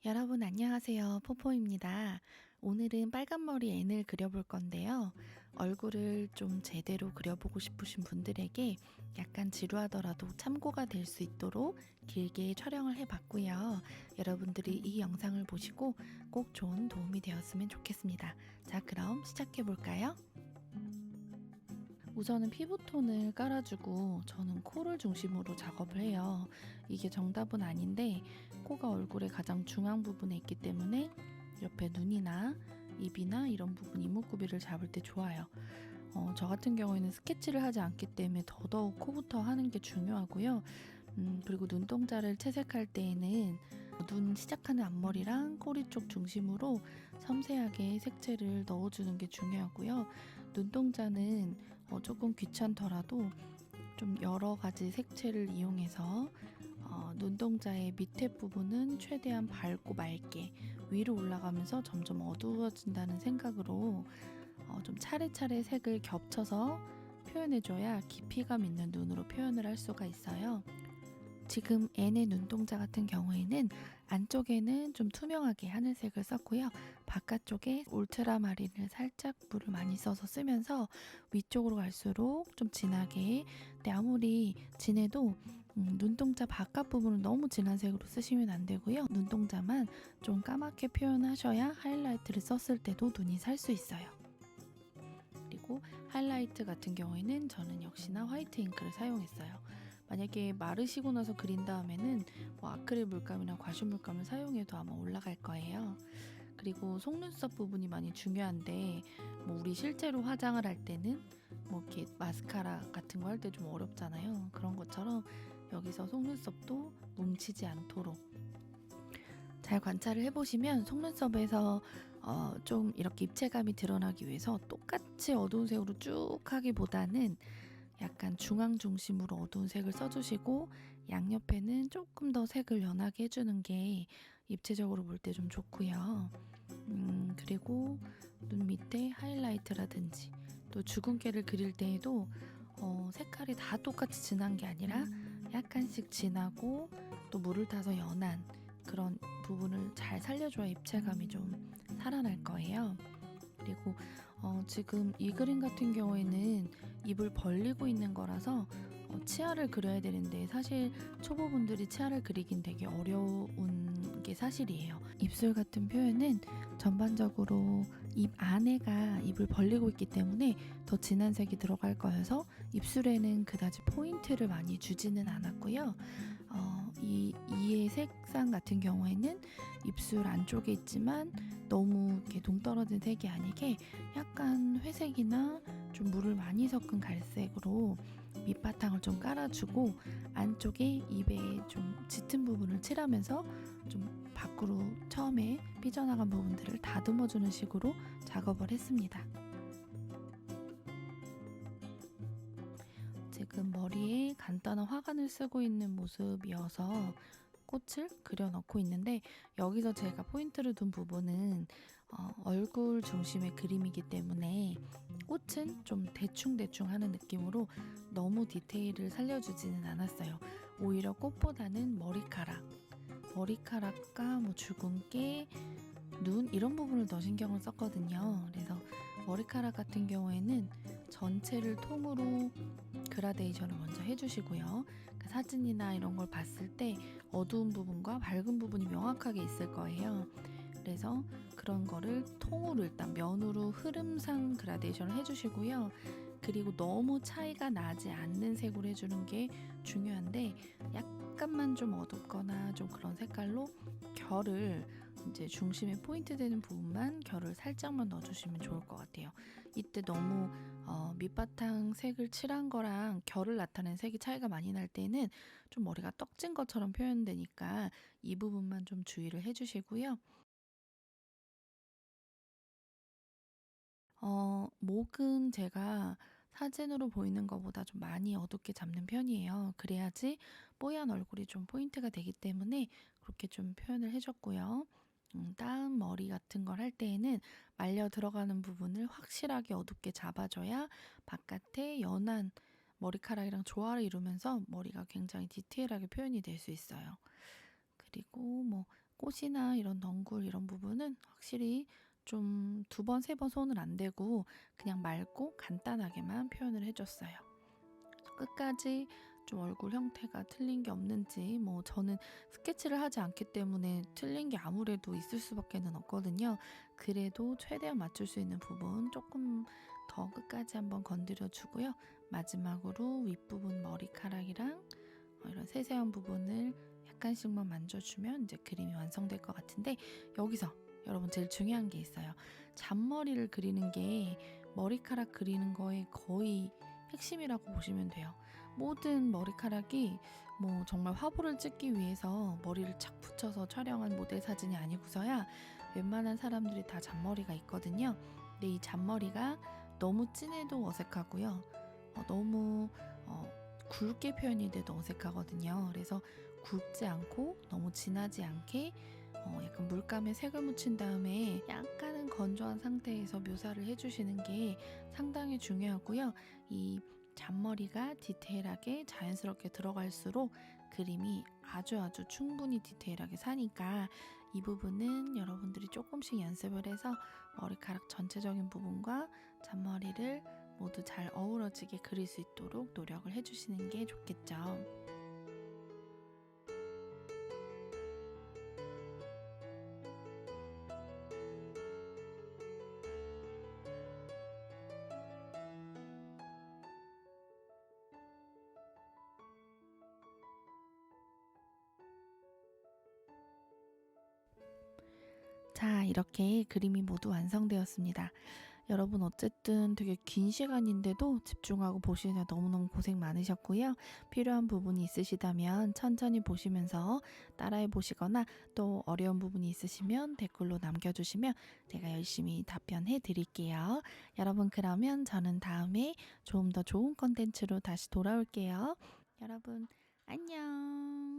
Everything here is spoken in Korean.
여러분 안녕하세요. 포포입니다. 오늘은 빨간머리 앤을 그려볼 건데요. 얼굴을 좀 제대로 그려보고 싶으신 분들에게 약간 지루하더라도 참고가 될 수 있도록 길게 촬영을 해봤고요. 여러분들이 이 영상을 보시고 꼭 좋은 도움이 되었으면 좋겠습니다. 자, 그럼 시작해볼까요? 우선은 피부톤을 깔아주고 저는 코를 중심으로 작업을 해요. 이게 정답은 아닌데 코가 얼굴의 가장 중앙 부분에 있기 때문에 옆에 눈이나 입이나 이런 부분 이목구비를 잡을 때 좋아요. 저 같은 경우에는 스케치를 하지 않기 때문에 더더욱 코부터 하는 게 중요하고요. 그리고 눈동자를 채색할 때에는 눈 시작하는 앞머리랑 꼬리 쪽 중심으로 섬세하게 색채를 넣어주는 게 중요하고요. 눈동자는 조금 귀찮더라도 좀 여러 가지 색채를 이용해서 눈동자의 밑에 부분은 최대한 밝고 맑게 위로 올라가면서 점점 어두워진다는 생각으로 좀 차례차례 색을 겹쳐서 표현해줘야 깊이감 있는 눈으로 표현을 할 수가 있어요. 지금 N의 눈동자 같은 경우에는 안쪽에는 좀 투명하게 하늘색을 썼고요. 바깥쪽에 울트라마린을 살짝 물을 많이 써서 쓰면서 위쪽으로 갈수록 좀 진하게, 근데 아무리 진해도 눈동자 바깥 부분을 너무 진한 색으로 쓰시면 안 되고요. 눈동자만 좀 까맣게 표현하셔야 하이라이트를 썼을 때도 눈이 살 수 있어요. 그리고 하이라이트 같은 경우에는 저는 역시나 화이트 잉크를 사용했어요. 만약에 마르시고 나서 그린 다음에는 뭐 아크릴 물감이나 과슈 물감을 사용해도 아마 올라갈 거예요. 그리고 속눈썹 부분이 많이 중요한데 뭐 우리 실제로 화장을 할 때는 뭐 이렇게 마스카라 같은 거 할 때 좀 어렵잖아요. 그런 것처럼 여기서 속눈썹도 뭉치지 않도록 잘 관찰을 해보시면 속눈썹에서 좀 이렇게 입체감이 드러나기 위해서 똑같이 어두운 색으로 쭉 하기보다는 약간 중앙 중심으로 어두운 색을 써주시고 양옆에는 조금 더 색을 연하게 해주는 게 입체적으로 볼 때 좀 좋고요. 그리고 눈 밑에 하이라이트라든지 또 주근깨를 그릴 때에도 색깔이 다 똑같이 진한 게 아니라 약간씩 진하고 또 물을 타서 연한 그런 부분을 잘 살려줘야 입체감이 좀 살아날 거예요. 그리고 지금 이 그림 같은 경우에는 입을 벌리고 있는 거라서 치아를 그려야 되는데 사실 초보분들이 치아를 그리긴 되게 어려운 게 사실이에요. 입술 같은 표현은 전반적으로 입 안에가 입을 벌리고 있기 때문에 더 진한 색이 들어갈 거여서 입술에는 그다지 포인트를 많이 주지는 않았고요. 이의 색상 같은 경우에는 입술 안쪽에 있지만 너무 이렇게 동떨어진 색이 아니게 약간 회색이나 좀 물을 많이 섞은 갈색으로 밑바탕을 좀 깔아주고 안쪽에 입에 좀 짙은 부분을 칠하면서 좀 밖으로 처음에 삐져나간 부분들을 다듬어주는 식으로 작업을 했습니다. 지금 머리에 간단한 화관을 쓰고 있는 모습이어서 꽃을 그려 넣고 있는데 여기서 제가 포인트를 둔 부분은 얼굴 중심의 그림이기 때문에 꽃은 좀 대충대충 하는 느낌으로 너무 디테일을 살려주지는 않았어요. 오히려 꽃보다는 머리카락과 뭐 주근깨, 눈 이런 부분을 더 신경을 썼거든요. 그래서 머리카락 같은 경우에는 전체를 통으로 그라데이션을 먼저 해주시고요. 그 사진이나 이런 걸 봤을 때 어두운 부분과 밝은 부분이 명확하게 있을 거예요. 그래서 그런 거를 통으로 일단 면으로 흐름상 그라데이션을 해주시고요. 그리고 너무 차이가 나지 않는 색으로 해주는 게 중요한데 약간만 좀 어둡거나 좀 그런 색깔로 결을 이제 중심에 포인트 되는 부분만 결을 살짝만 넣어주시면 좋을 것 같아요. 이때 너무 밑바탕 색을 칠한 거랑 결을 나타낸 색이 차이가 많이 날 때는 좀 머리가 떡진 것처럼 표현되니까 이 부분만 좀 주의를 해주시고요. 목은 제가 사진으로 보이는 것보다 좀 많이 어둡게 잡는 편이에요. 그래야지 뽀얀 얼굴이 좀 포인트가 되기 때문에 그렇게 좀 표현을 해줬고요. 다음 머리 같은 걸 할 때에는 말려 들어가는 부분을 확실하게 어둡게 잡아줘야 바깥에 연한 머리카락이랑 조화를 이루면서 머리가 굉장히 디테일하게 표현이 될 수 있어요. 그리고 뭐 꽃이나 이런 덩굴 이런 부분은 확실히 좀 2번, 3번 손을 안 대고 그냥 맑고 간단하게만 표현을 해줬어요. 끝까지 좀 얼굴 형태가 틀린 게 없는지, 뭐 저는 스케치를 하지 않기 때문에 틀린 게 아무래도 있을 수밖에는 없거든요. 그래도 최대한 맞출 수 있는 부분 조금 더 끝까지 한번 건드려 주고요. 마지막으로 윗부분 머리카락이랑 이런 세세한 부분을 약간씩만 만져주면 이제 그림이 완성될 것 같은데, 여기서 여러분 제일 중요한 게 있어요. 잔머리를 그리는 게 머리카락 그리는 거의 거의 핵심이라고 보시면 돼요. 모든 머리카락이 뭐 정말 화보를 찍기 위해서 머리를 착 붙여서 촬영한 모델 사진이 아니고서야 웬만한 사람들이 다 잔머리가 있거든요. 근데 이 잔머리가 너무 진해도 어색하고요. 너무 굵게 표현이 돼도 어색하거든요. 그래서 굵지 않고 너무 진하지 않게 약간 물감에 색을 묻힌 다음에 약간은 건조한 상태에서 묘사를 해주시는 게 상당히 중요하고요. 이 잔머리가 디테일하게 자연스럽게 들어갈수록 그림이 아주 충분히 디테일하게 사니까, 이 부분은 여러분들이 조금씩 연습을 해서 머리카락 전체적인 부분과 잔머리를 모두 잘 어우러지게 그릴 수 있도록 노력을 해주시는 게 좋겠죠. 자, 이렇게 그림이 모두 완성되었습니다. 여러분 어쨌든 되게 긴 시간인데도 집중하고 보시느라 너무너무 고생 많으셨고요. 필요한 부분이 있으시다면 천천히 보시면서 따라해 보시거나, 또 어려운 부분이 있으시면 댓글로 남겨주시면 제가 열심히 답변해 드릴게요. 여러분, 그러면 저는 다음에 좀 더 좋은 컨텐츠로 다시 돌아올게요. 여러분 안녕.